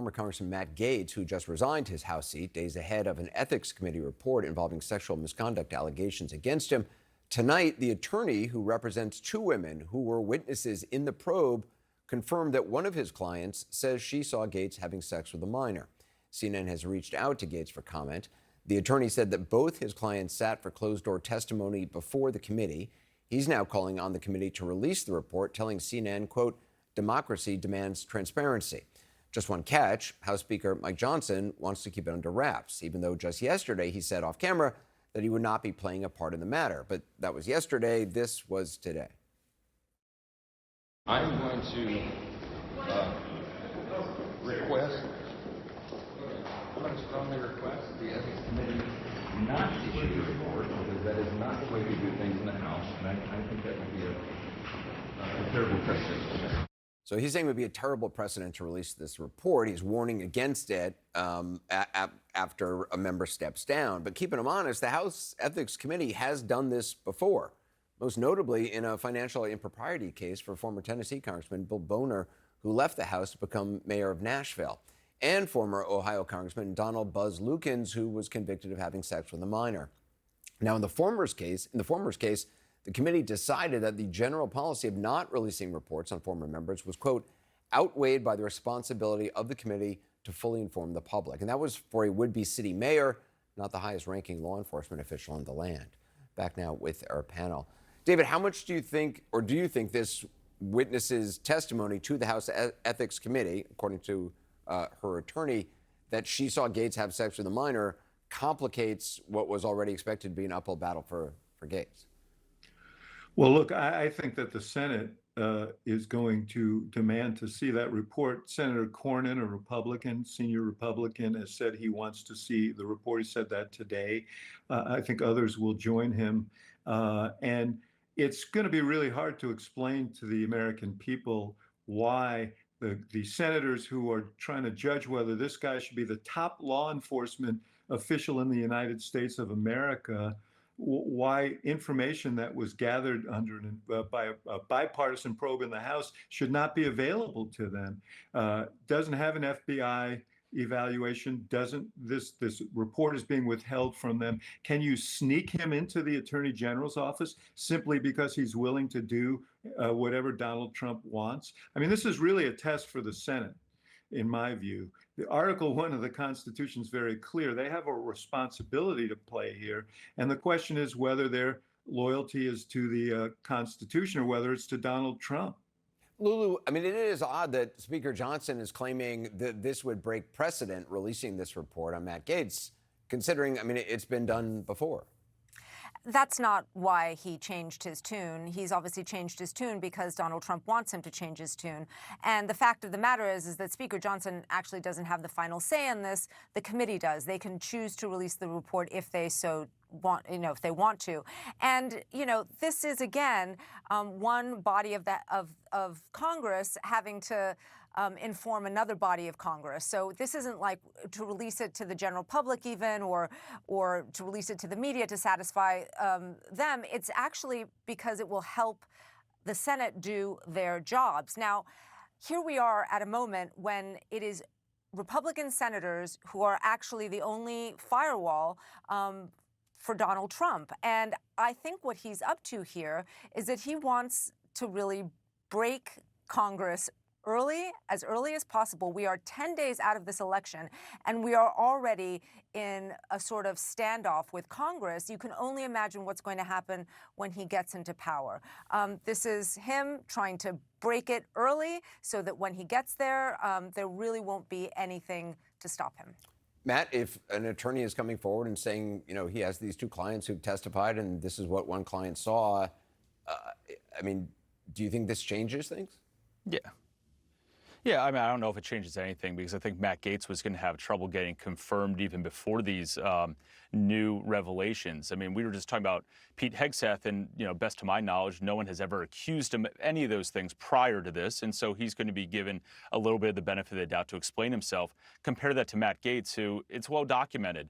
former Congressman Matt Gaetz, who just resigned his House seat days ahead of an ethics committee report involving sexual misconduct allegations against him. Tonight, the attorney who represents two women who were witnesses in the probe confirmed that one of his clients says she saw Gaetz having sex with a minor. CNN has reached out to Gaetz for comment. The attorney said that both his clients sat for closed-door testimony before the committee. He's now calling on the committee to release the report, telling CNN, quote, "Democracy demands transparency." Just one catch, House Speaker Mike Johnson wants to keep it under wraps, even though just yesterday he said off camera that he would not be playing a part in the matter. But that was yesterday. This was today. I'm going to request, I'm going to strongly request the Ethics Committee not issue the report, because that is not the way we do things in the House, and I think that would be a terrible precedent. So he's saying it would be a terrible precedent to release this report. He's warning against it after a member steps down. But keeping him honest, the House Ethics Committee has done this before, most notably in a financial impropriety case for former Tennessee Congressman Bill Boner, who left the House to become mayor of Nashville, and former Ohio Congressman Donald Buzz Lukens, who was convicted of having sex with a minor. Now, in the former's case, the committee decided that the general policy of not releasing reports on former members was, quote, outweighed by the responsibility of the committee to fully inform the public. And that was for a would-be city mayor, not the highest-ranking law enforcement official in the land. Back now with our panel. David, how much do you think, or do you think this witness's testimony to the House Ethics Committee, according to her attorney, that she saw Gaetz have sex with a minor, complicates what was already expected to be an uphill battle for Gaetz? Well, look, I think that the Senate is going to demand to see that report. Senator Cornyn, a Republican, senior Republican, has said he wants to see the report. He said that today. I think others will join him. And it's going to be really hard to explain to the American people why the senators who are trying to judge whether this guy should be the top law enforcement official in the United States of America, why information that was gathered by a bipartisan probe in the House should not be available to them. Doesn't have an FBI evaluation, this report is being withheld from them. Can you sneak him into the Attorney General's office simply because he's willing to do whatever Donald Trump wants? I mean, this is really a test for the Senate, in my view. The Article 1 of the Constitution is very clear. They have a responsibility to play here. And the question is whether their loyalty is to the Constitution or whether it's to Donald Trump. Lulu, I mean, it is odd that Speaker Johnson is claiming that this would break precedent, releasing this report on Matt Gaetz, considering, I mean, it's been done before. That's not why he changed his tune. He's obviously changed his tune because Donald Trump wants him to change his tune. And the fact of the matter is that Speaker Johnson actually doesn't have the final say on this. The committee does. They can choose to release the report if they so want, if they want to. And, this is, again, one body of Congress having to inform another body of Congress. So this isn't like to release it to the general public even, or to release it to the media to satisfy them. It's actually because it will help the Senate do their jobs. Now, here we are at a moment when it is Republican senators who are actually the only firewall for Donald Trump. And I think what he's up to here is that he wants to really break Congress as early as possible. We are 10 days out of this election, and we are already in a sort of standoff with Congress. You can only imagine what's going to happen when he gets into power. This is him trying to break it early so that when he gets there, there really won't be anything to stop him. Matt, if an attorney is coming forward and saying, he has these two clients who've testified and this is what one client saw, I mean, do you think this changes things? Yeah. Yeah, I mean, I don't know if it changes anything because I think Matt Gaetz was going to have trouble getting confirmed even before these new revelations. I mean, we were just talking about Pete Hegseth, and, best to my knowledge, no one has ever accused him of any of those things prior to this. And so he's going to be given a little bit of the benefit of the doubt to explain himself. Compare that to Matt Gaetz, who it's well documented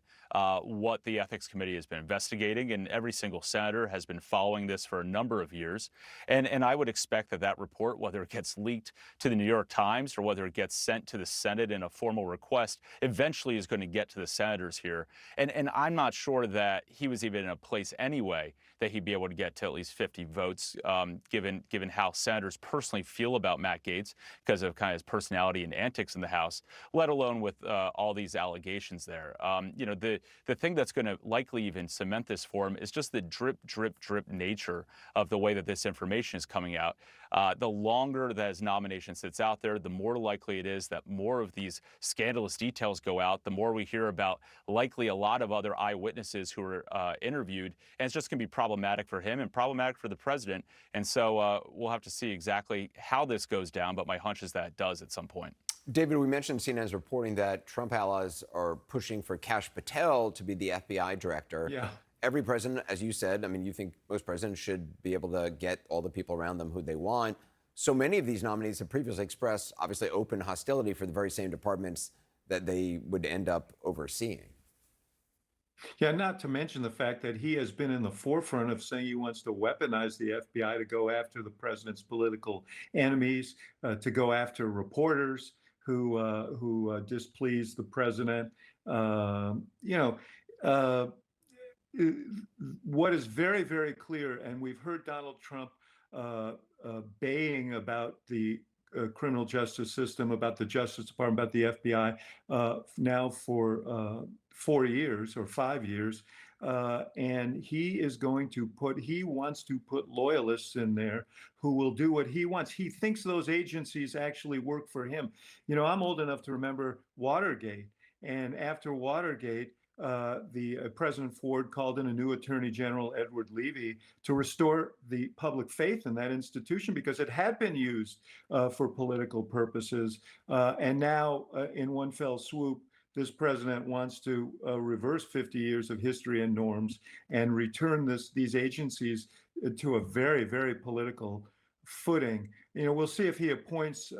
what the Ethics Committee has been investigating, and every single senator has been following this for a number of years. And I would expect that report, whether it gets leaked to the New York Times Times or whether it gets sent to the Senate in a formal request, eventually is going to get to the senators here. And I'm not sure that he was even in a place anyway that he'd be able to get to at least 50 votes, given how senators personally feel about Matt Gaetz because of kind of his personality and antics in the House, let alone with all these allegations there. The thing that's going to likely even cement this for him is just the drip, drip, drip nature of the way that this information is coming out. The longer that his nomination sits out there, the more likely it is that more of these scandalous details go out, the more we hear about likely a lot of other eyewitnesses who were interviewed. And it's just going to be problematic for him and problematic for the president. And so we'll have to see exactly how this goes down. But my hunch is that it does at some point. David, we mentioned CNN's reporting that Trump allies are pushing for Kash Patel to be the FBI director. Yeah. Every president, as you said, I mean, you think most presidents should be able to get all the people around them who they want. So many of these nominees have previously expressed, obviously, open hostility for the very same departments that they would end up overseeing. Yeah, not to mention the fact that he has been in the forefront of saying he wants to weaponize the FBI to go after the president's political enemies, to go after reporters who displease the president. What is very, very clear, and we've heard Donald Trump baying about the criminal justice system, about the Justice Department, about the FBI now for 4 years or 5 years. And he wants to put loyalists in there who will do what he wants. He thinks those agencies actually work for him. You know, I'm old enough to remember Watergate. And after Watergate, President Ford called in a new Attorney General, Edward Levy, to restore the public faith in that institution because it had been used for political purposes. And now, in one fell swoop, this president wants to reverse 50 years of history and norms and return these agencies to a very, very political footing. You know, we'll see if he appoints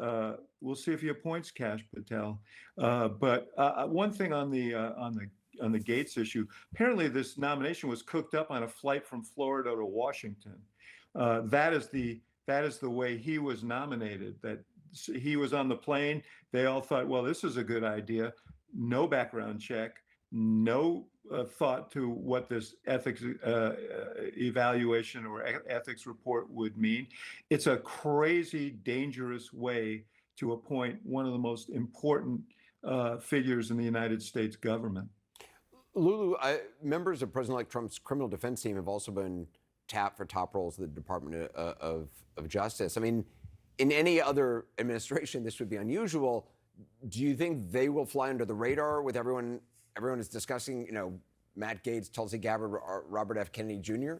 Kash Patel. But one thing on the Gaetz issue, apparently this nomination was cooked up on a flight from Florida to Washington. That is the way he was nominated. That he was on the plane. They all thought, well, this is a good idea. No background check, no thought to what this ethics evaluation or ethics report would mean. It's a crazy, dangerous way to appoint one of the most important figures in the United States government. Lulu, members of President-elect Trump's criminal defense team have also been tapped for top roles in the Department of Justice. I mean, in any other administration, this would be unusual. Do you think they will fly under the radar with everyone is discussing, you know, Matt Gaetz, Tulsi Gabbard, Robert F. Kennedy Jr.?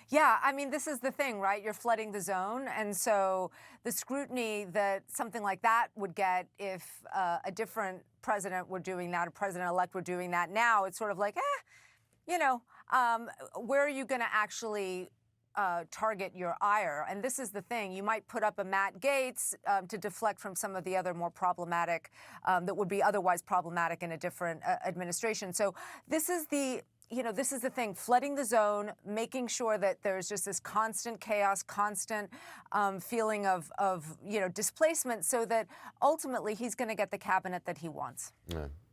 Yeah, I mean, this is the thing, right? You're flooding the zone. And so the scrutiny that something like that would get if a different president were doing that, a president-elect were doing that now, it's sort of like, where are you going to actually target your ire? And this is the thing. You might put up a Matt Gaetz to deflect from some of the other more problematic, that would be otherwise problematic in a different administration. So this is the thing, flooding the zone, making sure that there's just this constant chaos, constant feeling of displacement so that ultimately he's going to get the cabinet that he wants. Yeah.